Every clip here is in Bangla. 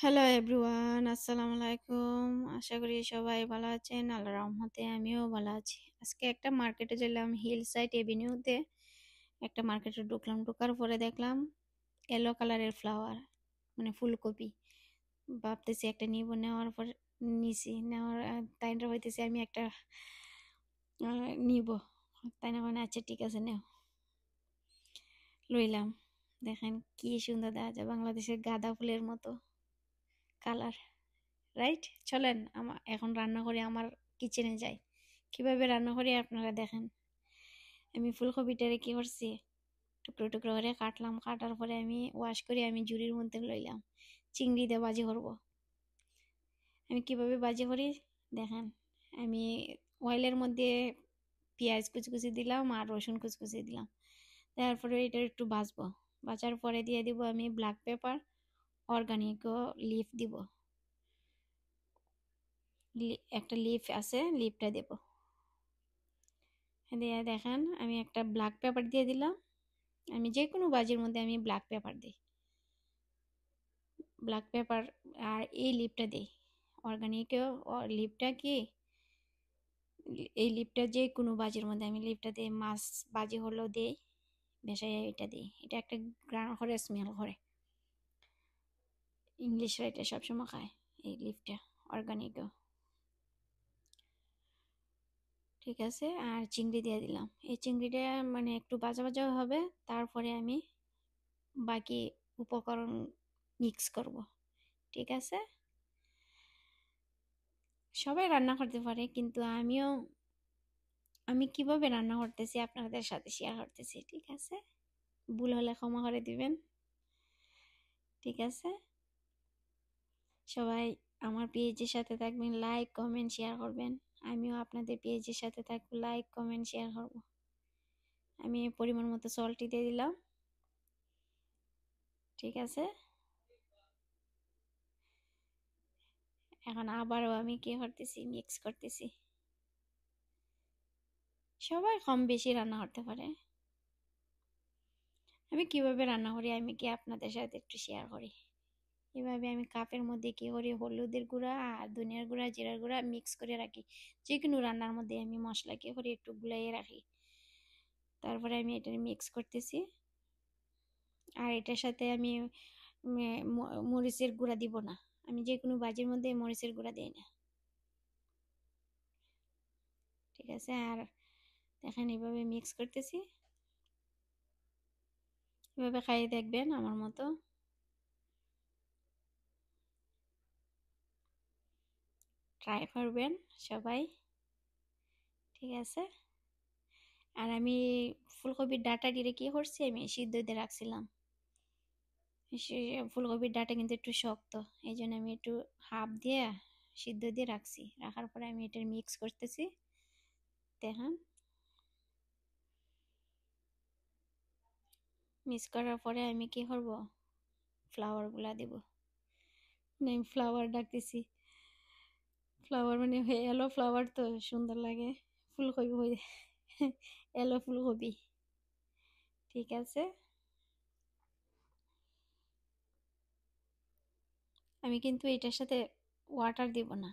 হ্যালো এভরিওয়ান, আসসালামু আলাইকুম। আশা করি সবাই ভালো আছেন। আল্লাহর রহমতে আমিও ভালো আছি। আজকে একটা মার্কেটে গেলাম, হিল সাইড এভিনিউতে একটা মার্কেটে ঢুকলাম। ঢোকার পরে দেখলাম ইয়েলো কালারের ফ্লাওয়ার, মানে ফুলকপি। ভাবতেছি একটা নিব, নেওয়ার পর নিছি। নেওয়ার তাই হইতেছে আমি একটা নিব। তাই না, মানে আচ্ছা ঠিক আছে নেও, লইলাম। দেখেন কি সুন্দর দেখা যায়, বাংলাদেশের গাঁদা ফুলের মতো কালার। রাইট, চলেন এখন রান্না করি, আমার কিচেনে যাই। কিভাবে রান্না করি আপনারা দেখেন। আমি ফুলকপিটারে কি করছি, টুকরো টুকরো করে কাটলাম। কাটার পরে আমি ওয়াশ করে আমি ঝুড়ির মধ্যে লইলাম। চিংড়ি দিয়ে ভাজি করব। আমি কিভাবে ভাজি করি দেখেন। আমি অয়েলের মধ্যে পেঁয়াজ কুচকুচি দিলাম আর রসুন কুচকুচি দিলাম। তারপরে এটা একটু ভাজবো। ভাজার পরে দিয়ে দিব আমি ব্ল্যাক পেপার, অর্গানিকও লিফ দিব। একটা লিফ আছে, লিফটা দেব। দিয়ে দেখেন আমি একটা ব্ল্যাক পেপার দিয়ে দিলাম। আমি যে কোনো ভাজির মধ্যে আমি ব্ল্যাক পেপার দিই, ব্ল্যাক পেপার। আর এই লিপটা দিই, অর্গানিকেও লিপটা কি, এই লিপটা যে কোনো ভাজির মধ্যে আমি লিপটা দিই। মাছ ভাজি হলেও দিই, ভেসাই এটা দিই। এটা একটা গ্রান করে, স্মেল করে। ইংলিশরা এটা সবসময় খায় এই লিপটা, অর্গানিকও। ঠিক আছে, আর চিংড়ি দিয়ে দিলাম। এই চিংড়িটা মানে একটু ভাজা ভাজা হবে। তারপরে আমি বাকি উপকরণ মিক্স করব। ঠিক আছে, সবাই রান্না করতে পারে, কিন্তু আমি কিভাবে রান্না করতেছি আপনাদের সাথে শেয়ার করতেছি। ঠিক আছে, ভুল হলে ক্ষমা করে দিবেন। ঠিক আছে, সবাই আমার পেজের সাথে থাকবেন, লাইক কমেন্ট শেয়ার করবেন। আমিও আপনাদের পেজের সাথে থাকবো, লাইক কমেন্ট শেয়ার করব। আমি পরিমাণ মতো সল্টই দিয়ে দিলাম। ঠিক আছে, এখন আবারও আমি কি করতেছি, মিক্স করতেছি। সবাই কম বেশি রান্না করতে পারে। আমি কিভাবে রান্না করি আমি কি আপনাদের সাথে একটু শেয়ার করি। এভাবে আমি কাপের মধ্যে কি করি, হলুদের গুঁড়া আর ধনিয়ার গুঁড়া, জিরার গুঁড়া মিক্স করে রাখি। যে কোনো রান্নার মধ্যে আমি মশলা কি করি, একটু গুলাইয়ে রাখি। তারপরে আমি এটা মিক্স করতেছি। আর এটার সাথে আমি মরিচের গুঁড়া দিব না। আমি যে কোনো ভাজির মধ্যে মরিচের গুঁড়া দিই না। ঠিক আছে, আর দেখেন এভাবে মিক্স করতেছি। এভাবে খাইয়ে দেখবেন আমার মতো, ট্রাই করবেন সবাই। ঠিক আছে, আর আমি ফুলকপির ডাটা দিয়ে কি করছি, আমি সিদ্ধ দিয়ে রাখছিলাম। ফুলকপির ডাটা কিন্তু একটু শক্ত, এই জন্য আমি একটু হাফ দিয়ে সিদ্ধ দিয়ে রাখছি। রাখার পরে আমি এটা মিক্স করতেছি। দেখেন, মিক্স করার পরে আমি কি করব, ফ্লাওয়ার গুলা দেব। মানে আমি ফ্লাওয়ার ডাকতেছি, ফ্লাওয়ার মানে এলো ফ্লাওয়ার তো সুন্দর লাগে। ফুলকপি হয়ে এলো ফুলকপি। ঠিক আছে, আমি কিন্তু এটার সাথে ওয়াটার দিব না,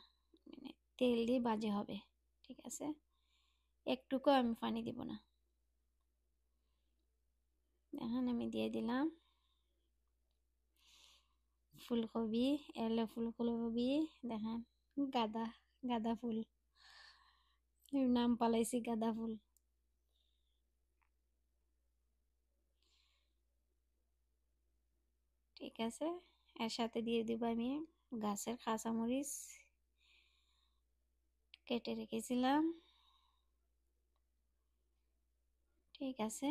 মানে তেল দিয়ে বাজে হবে। ঠিক আছে, একটুকু আমি পানি দিব না। এখন আমি দিয়ে দিলাম ফুলকপি, এলো ফুলকপি। দেখেন, গাঁদা, গাঁদা ফুল, এর নাম পালাইছি গাঁদা ফুল। ঠিক আছে, এর সাথে দিয়ে দিব আমি গাছের কাঁচামরিচ কেটে রেখেছিলাম। ঠিক আছে,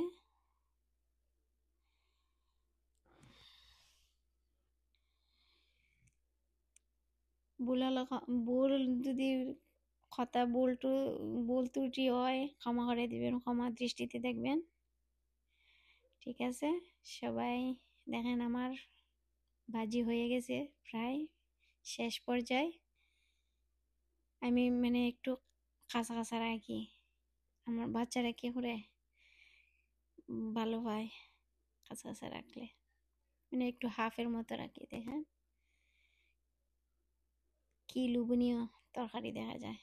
ভুল যদি কথা ভুল ত্রুটি হয় ক্ষমা করে দিবেন, ক্ষমা দৃষ্টিতে দেখবেন। ঠিক আছে, সবাই দেখেন আমার ভাজি হয়ে গেছে প্রায় শেষ পর্যায়ে। আমি মানে একটু কাঁচা কাঁচা রাখি, আমার বাচ্চারা কি করে ভালো হয় কাঁচা কাঁচা রাখলে, মানে একটু হাফের মতো রাখি। দেখেন কি লোভনীয় তরকারি দেখা যায়।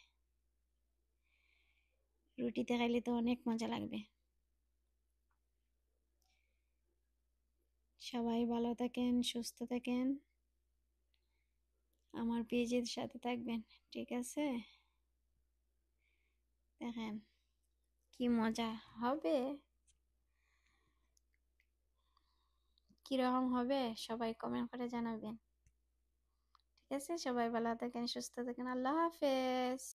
রুটিতে খাইলে তো অনেক মজা লাগবে। সবাই ভালো থাকেন, সুস্থ থাকেন, আমার পেজের সাথে থাকবেন, ঠিক আছে? দেখেন কি মজা হবে, কিরকম হবে সবাই কমেন্ট করে জানাবেন, ঠিক আছে? সবাই ভালো থাকেন, সুস্থ থাকেন, আল্লাহ হাফেজ।